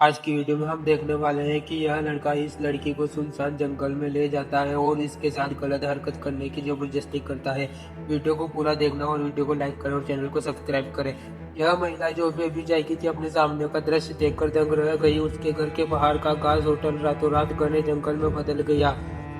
आज की वीडियो में हम देखने वाले हैं कि यह लड़का इस लड़की को सुनसान जंगल में ले जाता है और इसके साथ गलत हरकत करने की जबरदस्ती करता है। वीडियो को पूरा देखना और वीडियो को लाइक करें और चैनल को सब्सक्राइब करें। यह महिला जो बेबी जाएगी थी अपने सामने का दृश्य देखकर दंग रह गई। उसके घर के बाहर का घास होटल रातों रात घने जंगल में बदल गया।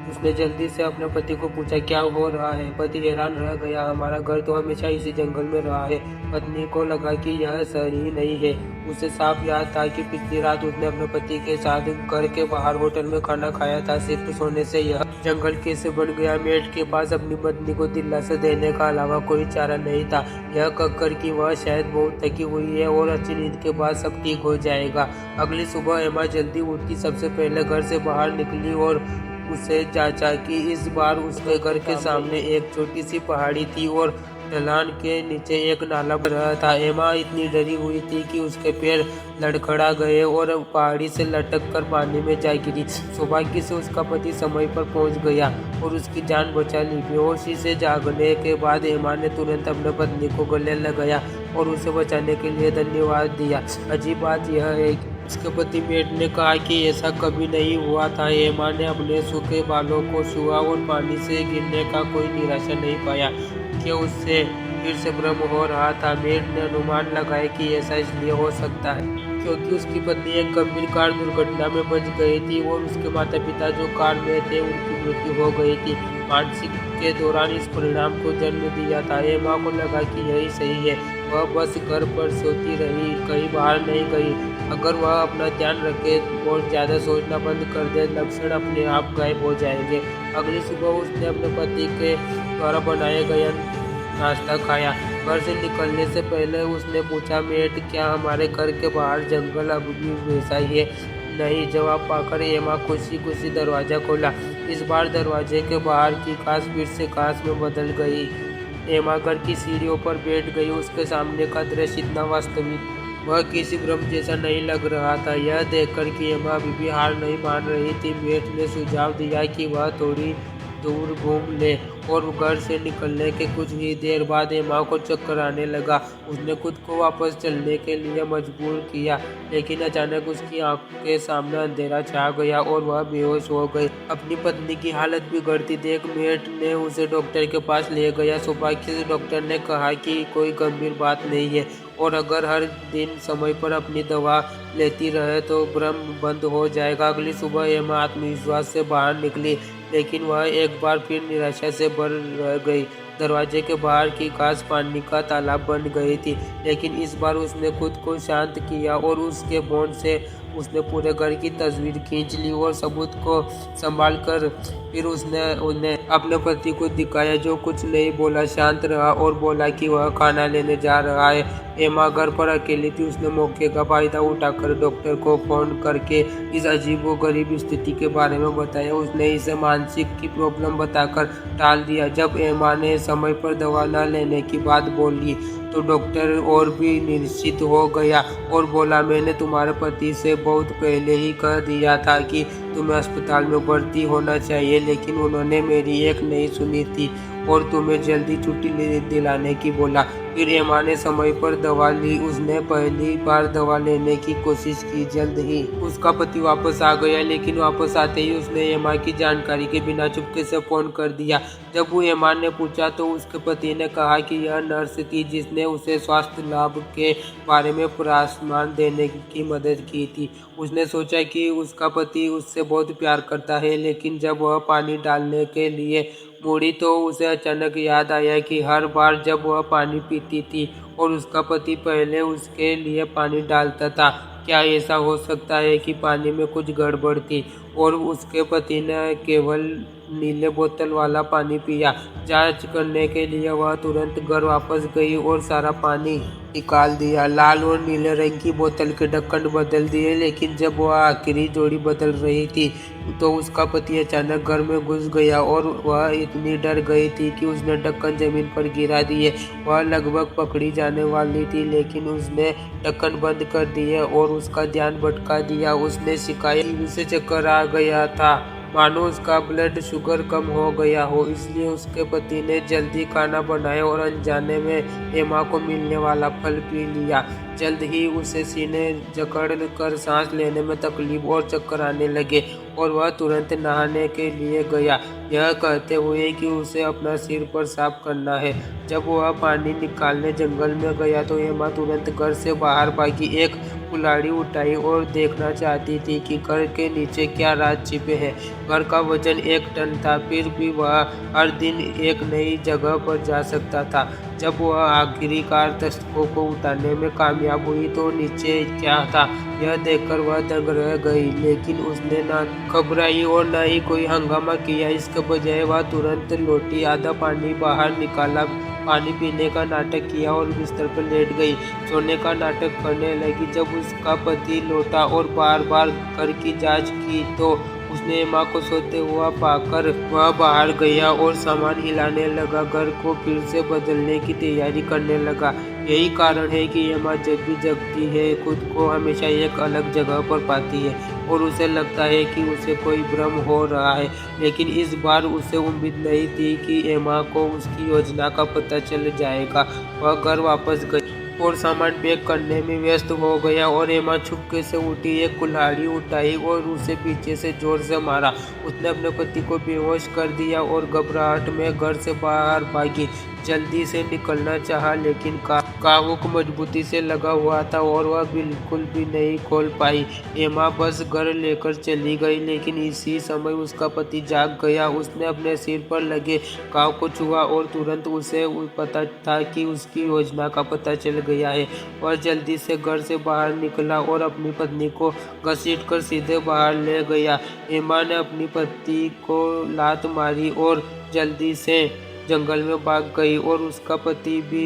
उसने जल्दी से अपने पति को पूछा, क्या हो रहा है? पति हैरान रह गया, हमारा घर तो हमेशा इसी जंगल में रहा है। पत्नी को लगा कि यह सही नहीं है। उसे साफ याद था कि पिछली रात उसने अपने पति के साथ घर के बाहर होटल में खाना खाया था। सिर्फ सोने से यह जंगल कैसे बन गया? मेट के पास अपनी पत्नी को दिलासा देने का अलावा कोई चारा नहीं था। यह कहकर कि वह शायद बहुत थकी हुई है और अच्छी नींद के बाद सब ठीक हो जाएगा। अगली सुबह एमा जल्दी उठी, सबसे पहले घर से बाहर निकली और उसे जांचा कि इस बार उसके घर के सामने एक छोटी सी पहाड़ी थी और ढलान के नीचे एक नाला बह रहा था। एमा इतनी डरी हुई थी कि उसके पैर लड़खड़ा गए और पहाड़ी से लटक कर पानी में जा गिरी। सौभाग्य से उसका पति समय पर पहुंच गया और उसकी जान बचा ली। बेहोशी से जागने के बाद एमा ने तुरंत अपने पत्नी को गले लगाया और उसे बचाने के लिए धन्यवाद दिया। अजीब बात यह है कि उसके पति मेट ने कहा कि ऐसा कभी नहीं हुआ था। एमा ने अपने सूखे बालों को छुआ और पानी से गिरने का कोई निराशा नहीं पाया कि उससे फिर से भ्रम हो रहा था। मेट ने अनुमान लगाया कि ऐसा इसलिए हो सकता है क्योंकि उसकी पत्नी एक गंभीर कार दुर्घटना में बच गई थी और उसके माता पिता जो कार में थे उनकी मृत्यु हो गई थी। मानसिक के दौरान इस परिणाम को जन्म दिया था। एमा को लगा कि यही सही है। वह बस घर पर सोती रही, कहीं बाहर नहीं गई। अगर वह अपना ध्यान रखे और ज़्यादा सोचना बंद कर दे, लक्षण अपने आप गायब हो जाएंगे। अगली सुबह उसने अपने पति के द्वारा बनाए गए नाश्ता खाया। घर से निकलने से पहले उसने पूछा, मेट, क्या हमारे घर के बाहर जंगल अब भी वैसा ही है? नहीं जवाब पाकर एमा खुशी खुशी दरवाज़ा खोला। इस बार दरवाजे के बाहर की घास फिर से घास में बदल गई। एमा घर की सीढ़ियों पर बैठ गई। उसके सामने का दृश्य इतना वास्तविक, वह किसी भ्रम जैसा नहीं लग रहा था। यह देखकर कि एमा अभी भी हार नहीं मान रही थी, मेट ने सुझाव दिया कि वह थोड़ी दूर घूम ले और घर से निकलने के कुछ ही देर बाद एमा को चक्कर आने लगा। उसने खुद को वापस चलने के लिए मजबूर किया, लेकिन अचानक उसकी आंखों के सामने अंधेरा छा गया और वह बेहोश हो गई। अपनी पत्नी की हालत बिगड़ती देख मेट ने उसे डॉक्टर के पास ले गया। सौभाग्य से डॉक्टर ने कहा कि कोई गंभीर बात नहीं है और अगर हर दिन समय पर अपनी दवा लेती रहे तो भ्रम बंद हो जाएगा। अगली सुबह एमा आत्मविश्वास से बाहर निकली, लेकिन वह एक बार फिर निराशा से भर रह गई। दरवाजे के बाहर की घास पानी का तालाब बन गई थी, लेकिन इस बार उसने खुद को शांत किया और उसके फोन से उसने पूरे घर की तस्वीर खींच ली और सबूत को संभाल कर फिर उसने उन्हें अपने पति को दिखाया, जो कुछ नहीं बोला, शांत रहा और बोला कि वह खाना लेने जा रहा है। एमा घर पर अकेली थी। उसने मौके का फायदा उठाकर डॉक्टर को फोन करके इस अजीबोगरीब स्थिति के बारे में बताया। उसने इसे मानसिक की प्रॉब्लम बताकर टाल दिया। जब एमा ने समय पर दवा न लेने की बात बोली तो डॉक्टर और भी निश्चित हो गया और बोला, मैंने तुम्हारे पति से बहुत पहले ही कह दिया था कि तुम्हें अस्पताल में भर्ती होना चाहिए, लेकिन उन्होंने मेरी एक नहीं सुनी थी और तुम्हें जल्दी छुट्टी दिलाने की बोला। फिर एमा ने समय पर दवा ली। उसने पहली बार दवा लेने की कोशिश की। जल्द ही उसका पति वापस आ गया, लेकिन वापस आते ही उसने एमा की जानकारी के बिना चुपके से फोन कर दिया। जब वो एमा ने पूछा तो उसके पति ने कहा कि यह नर्स थी जिसने उसे स्वास्थ्य लाभ के बारे में परामर्श देने की मदद की थी। उसने सोचा कि उसका पति उससे बहुत प्यार करता है, लेकिन जब वह पानी डालने के लिए मुड़ी तो उसे अचानक याद आया कि हर बार जब वह पानी पीती थी और उसका पति पहले उसके लिए पानी डालता था, क्या ऐसा हो सकता है कि पानी में कुछ गड़बड़ थी और उसके पति ने केवल नीले बोतल वाला पानी पिया? जांच करने के लिए वह तुरंत घर वापस गई और सारा पानी निकाल दिया। लाल और नीले रंग की बोतल के ढक्कन बदल दिए, लेकिन जब वह आखिरी जोड़ी बदल रही थी तो उसका पति अचानक घर में घुस गया और वह इतनी डर गई थी कि उसने ढक्कन जमीन पर गिरा दिए। वह लगभग पकड़ी जाने वाली थी, लेकिन उसने ढक्कन बंद कर दिए और उसका ध्यान भटका दिया। उसने शिकायत की उसे चक्कर आ गया था मानो उसका ब्लड शुगर कम हो गया हो। इसलिए उसके पति ने जल्दी खाना बनाया और अनजाने में एमा को मिलने वाला फल पी लिया। जल्द ही उसे सीने जकड़ कर सांस लेने में तकलीफ और चक्कर आने लगे और वह तुरंत नहाने के लिए गया, यह कहते हुए कि उसे अपना सिर पर साफ करना है। जब वह पानी निकालने जंगल में गया तो एमा तुरंत घर से बाहर भागी। एक कुल्हाड़ी उठाई और देखना चाहती थी कि घर के नीचे क्या राज छिपे हैं। घर का वजन 1 टन था, फिर भी वह हर दिन एक नई जगह पर जा सकता था। जब वह आखिरकार तख्तों को उठाने में कामयाब हुई तो नीचे क्या था यह देखकर वह दंग रह गई, लेकिन उसने ना घबराई और न ही कोई हंगामा किया। इसके बजाय वह तुरंत लौटी, आधा पानी बाहर निकाला, पानी पीने का नाटक किया और बिस्तर पर लेट गई, सोने का नाटक करने लगी। जब उसका पति लौटा और बार बार घर की जांच की तो उसने एमा को सोते हुआ पाकर वह बाहर गया और सामान हिलाने लगा, घर को फिर से बदलने की तैयारी करने लगा। यही कारण है कि एमा जब भी जगती है खुद को हमेशा एक अलग जगह पर पाती है और उसे लगता है कि उसे कोई भ्रम हो रहा है। लेकिन इस बार उसे उम्मीद नहीं थी कि एमा को उसकी योजना का पता चल जाएगा। वह घर वापस गई और सामान पैक करने में व्यस्त हो गया और एमा चुपके से उठी, एक कुल्हाड़ी उठाई और उसे पीछे से जोर से मारा। उसने अपने पति को बेहोश कर दिया और घबराहट में घर से बाहर भागी। जल्दी से निकलना चाहा, लेकिन का हुक मजबूती से लगा हुआ था और वह बिल्कुल भी नहीं खोल पाई। एमा बस घर लेकर चली गई, लेकिन इसी समय उसका पति जाग गया। उसने अपने सिर पर लगे घाव को छुआ और तुरंत उसे पता था कि उसकी योजना का पता चल गया है। वह जल्दी से घर से बाहर निकला और अपनी पत्नी को घसीटकर सीधे बाहर ले गया। एमा ने अपनी पति को लात मारी और जल्दी से जंगल में भाग गई और उसका पति भी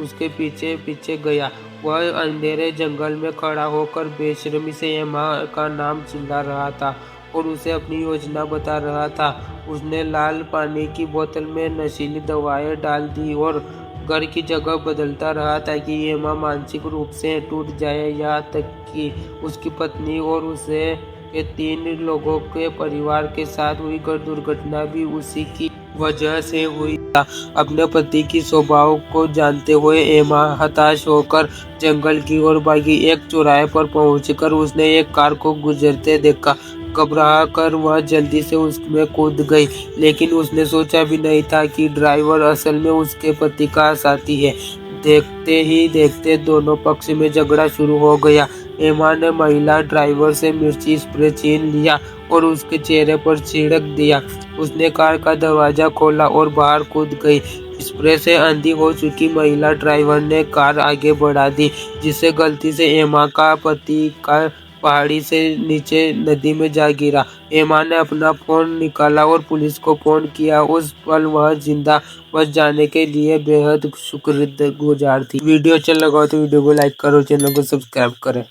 उसके पीछे पीछे गया। वह अंधेरे जंगल में खड़ा होकर बेशर्मी से एमा का नाम चिल्ला रहा था और उसे अपनी योजना बता रहा था। उसने लाल पानी की बोतल में नशीली दवाएं डाल दी और घर की जगह बदलता रहा ताकि एमा मानसिक रूप से टूट जाए। यहाँ तक कि उसकी पत्नी और उसे के 3 लोगों के परिवार के साथ हुई दुर्घटना भी उसी की वजह से हुई था। अपने पति की स्वभाव को जानते हुए एमा हताश होकर जंगल की ओर भागी। एक चौराहे पर पहुंचकर उसने एक कार को गुजरते देखा। घबरा कर वह जल्दी से उसमें कूद गई, लेकिन उसने सोचा भी नहीं था कि ड्राइवर असल में उसके पति का साथी है। देखते ही देखते दोनों पक्ष में झगड़ा शुरू हो गया। एमा ने महिला ड्राइवर से मिर्ची स्प्रे छीन लिया और उसके चेहरे पर छिड़क दिया। उसने कार का दरवाजा खोला और बाहर कूद गई। स्प्रे से अंधी हो चुकी महिला ड्राइवर ने कार आगे बढ़ा दी, जिससे गलती से एमा का पति का पहाड़ी से नीचे नदी में जा गिरा। एमा ने अपना फोन निकाला और पुलिस को फोन किया। उस पल वह जिंदा बच जाने के लिए बेहद शुक्रगुजार थी। वीडियो अच्छा लगा तो वीडियो को लाइक करो, चैनल को सब्सक्राइब करें।